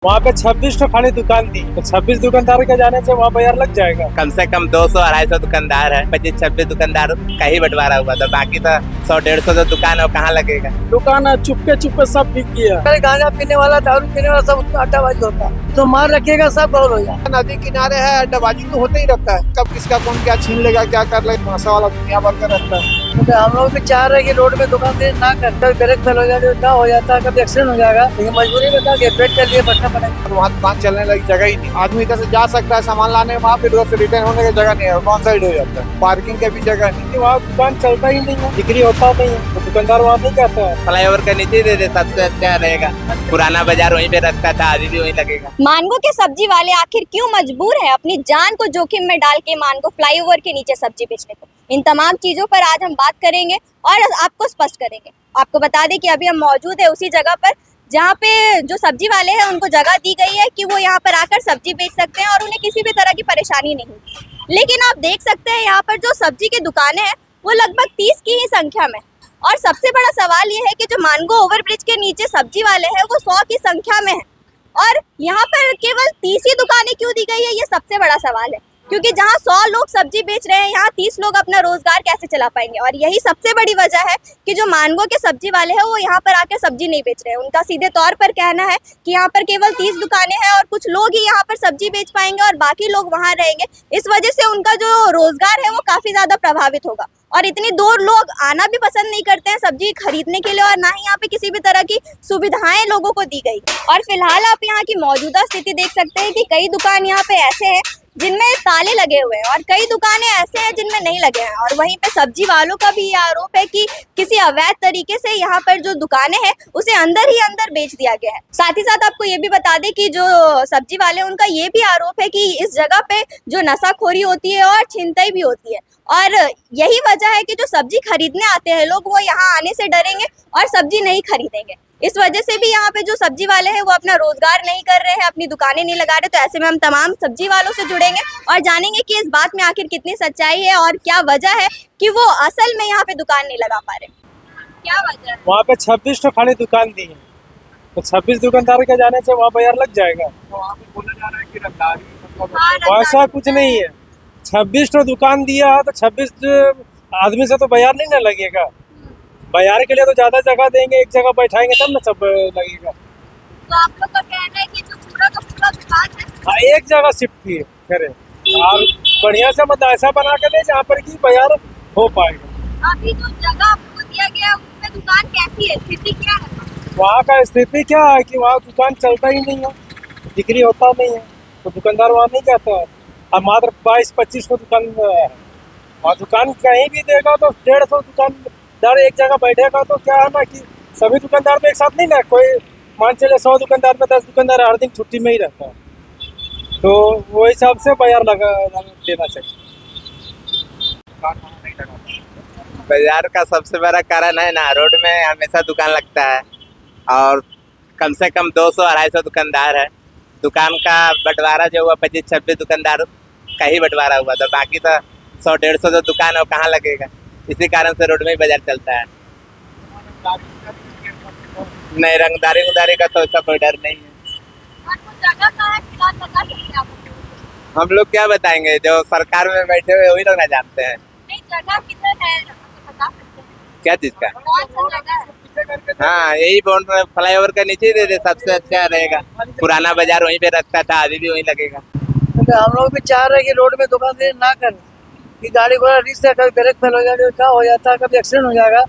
वहाँ पे 26 तो खाली दुकान थी, तो 26 दुकानदार के जाने से वहाँ बाजार लग जाएगा। कम से कम 200-250 दुकानदार है, 25-26 दुकानदार का ही बंटवारा हुआ था, बाकी तो 100-150 जो दुकान है वो कहाँ लगेगा। दुकान चुपके चुपके सब बिक गया। गांजा पीने वाला, दारू पीने वाला सब उसमें अड्डाबाजी होता है, तो मार रखिएगा सब बंद हो जाए। नदी किनारे है, अड्डाबाजी तो होता ही रहता है, कब किसका कौन क्या छीन लेगा, क्या कर लेगा, नशा वाला दुनिया भर का रहता है। तो हम लोग भी चाह रहे हैं कि रोड में दुकान ना कर, कभी ब्रेक फेल हो जाए, क्या हो जाता है, कभी एक्सीडेंट हो जाएगा, लेकिन मजबूरी में था कि पेट के लिए बचना पड़ेगा। वहाँ दुकान चलने लगी जगह ही नहीं, आदमी इधर से जा सकता है सामान लाने, वहाँ पे उधर से रिटर्न होने की जगह नहीं है, कौन साइड हो जाता है, पार्किंग की भी जगह नहीं। वहाँ दुकान चलता ही नहीं है, बिक्री होता नहीं है, तो दुकानदार वहाँ नहीं जाता है। फ्लाईओवर के नीचे दे दे सबसे अच्छा रहेगा, पुराना बाजार वहीं पे रखता था, अभी भी वहीं लगेगा। मानगो के सब्जी वाले आखिर क्यों मजबूर है अपनी जान को जोखिम में डाल के मानगो फ्लाईओवर के नीचे सब्जी बेचने को? इन तमाम चीजों पर आज हम बात करेंगे और आपको स्पष्ट करेंगे। आपको बता दें कि अभी हम मौजूद है उसी जगह पर जहाँ पे जो सब्जी वाले हैं उनको जगह दी गई है कि वो यहाँ पर आकर सब्जी बेच सकते हैं और उन्हें किसी भी तरह की परेशानी नहीं। लेकिन आप देख सकते हैं यहाँ पर जो सब्जी की दुकानें हैं वो लगभग 30 की ही संख्या में। और सबसे बड़ा सवाल ये है कि जो मानगो ओवरब्रिज के नीचे सब्जी वाले हैं वो 100 की संख्या में है और यहाँ पर केवल 30 ही दुकानें क्यों दी गई है, ये सबसे बड़ा सवाल है। क्योंकि जहाँ 100 लोग सब्जी बेच रहे हैं, यहाँ 30 लोग अपना रोजगार कैसे चला पाएंगे? और यही सबसे बड़ी वजह है कि जो मानगो के सब्जी वाले हैं वो यहाँ पर आकर सब्जी नहीं बेच रहे हैं। उनका सीधे तौर पर कहना है कि यहाँ पर केवल 30 दुकानें हैं और कुछ लोग ही यहाँ पर सब्जी बेच पाएंगे और बाकी लोग वहाँ रहेंगे। इस वजह से उनका जो रोजगार है वो काफी ज्यादा प्रभावित होगा और इतनी दूर लोग आना भी पसंद नहीं करते हैं सब्जी खरीदने के लिए और ना ही यहाँ पे किसी भी तरह की सुविधाएं लोगों को दी गई। और फिलहाल आप यहाँ की मौजूदा स्थिति देख सकते हैं कि कई दुकान यहाँ पे ऐसे हैं जिनमें ताले लगे हुए हैं और कई दुकानें ऐसे हैं जिनमें नहीं लगे हैं। और वहीं पे सब्जी वालों का भी ये आरोप है कि किसी अवैध तरीके से यहाँ पर जो दुकानें हैं उसे अंदर ही अंदर बेच दिया गया है। साथ ही साथ आपको ये भी बता दें कि जो सब्जी वाले उनका ये भी आरोप है कि इस जगह पे जो नशाखोरी होती है और छिनतई भी होती है और यही वजह है कि जो सब्जी खरीदने आते हैं लोग वो यहाँ आने से डरेंगे और सब्जी नहीं खरीदेंगे। इस वजह से भी यहाँ पे जो सब्जी वाले हैं वो अपना रोजगार नहीं कर रहे हैं, अपनी दुकानें नहीं लगा रहे। तो ऐसे में हम तमाम सब्जी वालों से जुड़ेंगे और जानेंगे कि इस बात में आखिर कितनी सच्चाई है और क्या वजह है कि वो असल में यहाँ पे दुकान नहीं लगा पा रहे। क्या वजह है? वहाँ पे 26 तो खाली दुकान थी, तो 26 दुकानदार के जाने से वहाँ बाजार लग जाएगा। वहाँ पे बोला जा रहा है कि रंगदारी वैसा कुछ नहीं है, 26 तो दुकान दिया है तो 26 आदमी से तो बाजार नहीं ना लगेगा। बाजार के लिए तो ज्यादा जगह देंगे, एक जगह बैठाएंगे तब ना सब लगेगा। तो आप लोग का कहना है कि जो पूरा का पूरा दुकान है हाँ, एक जगह शिफ्ट किए करें और बढ़िया से मतलब ऐसा बना के दे जहाँ पर की बाजार हो पाएगा। अभी जो जगह आपको दिया गया है उसमें दुकान कैसी है, स्थिति क्या है? वहाँ का स्थिति क्या है कि वहाँ दुकान चलता ही नहीं है, बिक्री होता नहीं है, तो दुकानदार वहाँ नहीं जाता है। अब मात्र 22-25 को दुकान है, और दुकान कहीं भी देगा तो 150 दुकानदार एक जगह बैठेगा तो क्या है ना कि सभी दुकानदार में एक साथ नहीं ना, कोई मान चले 100 दुकानदार में 10 दुकानदार हर दिन छुट्टी में ही रहता है, तो वो हिसाब से बाजार लगा देना चाहिए। बाजार का सबसे बड़ा कारण है ना, रोड में हमेशा दुकान लगता है और कम से कम 200-250 दुकानदार है। दुकान का बंटवारा जो हुआ 25-26 दुकानदार का ही बंटवारा हुआ था, बाकी तो 100-150 जो दुकान है वो कहाँ लगेगा। इसी कारण से रोड में ही बाजार चलता है। नहीं, रंगदारी का तो ऐसा कोई डर नहीं है। और वो जगह कहाँ है फिलहाल बता सकते हैं आप? हम लोग क्या बताएंगे, जो सरकार में बैठे हुए वही लोग ना जानते हैं। नहीं, जगह किधर है बता सकते हैं? क्या चीज का? कौन सा जगह है? हाँ, यही बोर्ड फ्लाईओवर के नीचे दे दे सबसे अच्छा रहेगा, पुराना बाजार वहीं पे रखता था, अभी भी वहीं लगेगा। तो हम लोग भी चाह रहे हैं कि रोड में दुकान ना करें कि गाड़ी घोड़ा रिस्क है, कभी ब्रेक फेल हो जाए, क्या हो जाता है, कभी एक्सीडेंट हो जाएगा।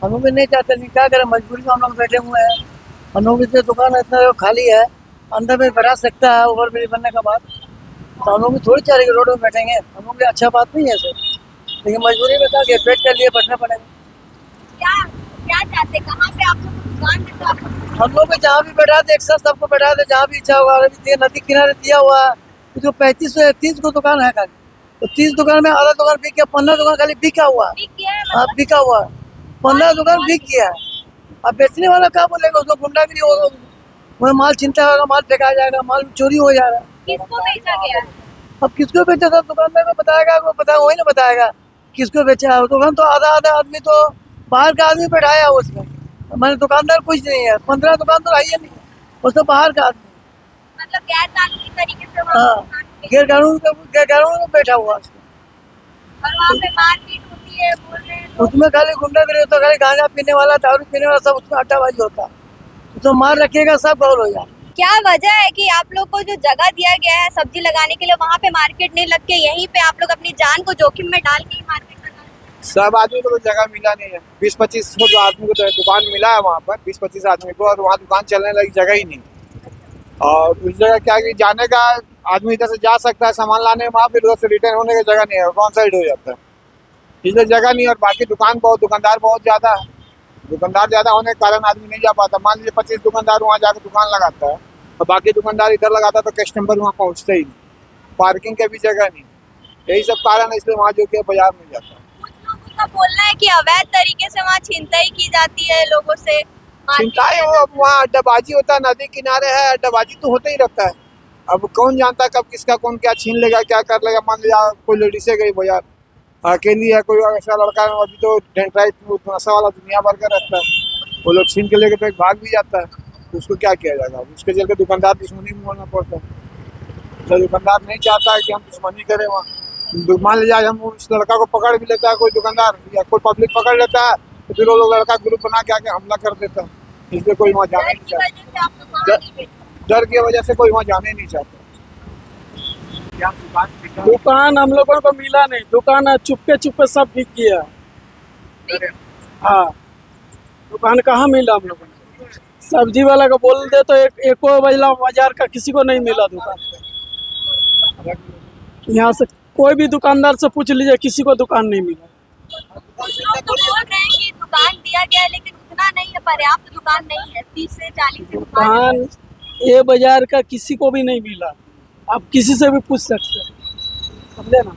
हम लोग भी नहीं चाहते, नहीं क्या करें, मजबूरी में हम लोग बैठे हुए हैं। हम लोग भी दुकान इतना खाली है, अंदर में बढ़ा सकता है ओवर ब्रिज बनने का बाद, तो हम लोग भी थोड़ी चाह रहे कि रोड में बैठेंगे। हम लोग भी अच्छा बात नहीं है सर, लेकिन मजबूरी में था कि पेट के लिए बैठना पड़ेगा। क्या क्या चाहते, कहाँ पे आप लोग दुकान है? तो आप हम लोग भी जहाँ भी बैठा दे, एक साथ सबको बैठा दे, जहाँ भी इच्छा होगा। अभी नदी किनारे दिया हुआ है, जो 35-30 को दुकान है खाली, तो 30 दुकान में आधा दुकान बिक गया, 15 दुकान खाली बिका हुआ है। बिक गया है हाँ, बिका हुआ है, 15 दुकान बिक गया है। अब बेचने वाला क्या बोलेगा, उसको गुंडागिरी होगा, वह माल चिंता होगा, माल फेंका जाएगा, माल चोरी हो जाएगा। किसको बेचा गया है? अब किसको बेचा, सब दुकानदार में बताएगा, वो बताएगा, वही ना बताएगा किसको बेचा है। दुकान तो आधा आधा आदमी तो बाहर का आदमी बैठाया है उसमें, मैंने दुकानदार कुछ नहीं है, 15 दुकान तो है ही नहीं, वो तो बाहर का आदमी। मतलब गैर कानूनी तरीके से हाँ गैर कानून बैठा हुआ है उसको। और वहाँ पे मारपीट होती है, बोल रहे हैं लोग। उसमें खाली गुंडागर्दी होता है, खाली गांजा पीने वाला दारू पीने वाला सब उसमें अड्डाबाजी होता है। तो मार रखिएगा सब गौर हो जाए। क्या वजह है कि आप लोग को जो जगह दिया गया है सब्जी लगाने के लिए वहाँ पे मार्केट नहीं लग के यहीं पे आप लोग अपनी जान को जोखिम में डाल के ही मार्केट लगा रहे हैं? सब आदमी को तो जगह मिला नहीं है। 20-25 को जो आदमी को तो दुकान मिला है वहाँ पर 20-25 आदमी को, और वहाँ दुकान चलने लगी जगह ही नहीं। और उस जगह क्या कि जाने का आदमी इधर से जा सकता है सामान लाने, वहाँ फिर उधर से रिटर्न होने की जगह नहीं है, रॉन्ग साइड हो जाता है, इसलिए जगह नहीं। और बाकी दुकानदार बहुत ज़्यादा है। दुकानदार ज़्यादा होने के कारण आदमी नहीं जा पाता। मान लीजिए 25 दुकानदार वहाँ जाकर दुकान लगाता है और बाकी दुकानदार इधर लगाता है, तो कस्टमर वहाँ पहुँचते ही नहीं, पार्किंग की भी जगह नहीं। यही सब कारण है, इसलिए वहाँ जो कि बाजार में जाता है। कुछ लोगों का बोलना है कि अवैध तरीके से वहाँ छिनताई की जाती है लोगों से। चिंता है वो, अब वहाँ अड्डाबाजी होता है, नदी किनारे है, अड्डाबाजी तो होता ही रहता है। अब कौन जानता है कब किसका कौन क्या छीन लेगा, क्या कर लेगा। मान लिया कोई लेडीसे गई बाजार अकेली है, कोई ऐसा लड़का है, अभी तो नशा वाला दुनिया भर का रहता है, वो लोग छीन के लेके तो भाग भी जाता है, तो उसको क्या किया जाएगा। उसके चलते दुकानदार दुश्मनी में बोलना पड़ता है। तो दुकानदार नहीं चाहता है कि हम दुश्मनी करें वहाँ। मान लीजिए हम उस लड़का को पकड़ भी लेता है कोई दुकानदार या कोई पब्लिक पकड़ लेता है, तो फिर वो लोग लड़का ग्रुप बना के आके हमला कर देता है, इसलिए कोई वहाँ जाने नहीं चाहता। डर की वजह से कोई वहाँ जाने नहीं चाहता। दुकान हम लोगों को मिला नहीं, दुकान चुपके सब बिक गया। हाँ दुकान कहाँ मिला हम लोगों को। सब्जी वाला को बोल दे तो एको बजला बाजार का किसी को नहीं मिला दुकान। यहाँ से कोई भी दुकानदार से पूछ लीजिए, किसी को दुकान नहीं मिला। कुछ लोग तो बोल रहे हैं कि दुकान दिया गया है लेकिन उतना नहीं है, पर्याप्त दुकान नहीं है। 30 से 40 दुकान ये बाजार का किसी को भी नहीं मिला। आप किसी से भी पूछ सकते हैं, समझे ना।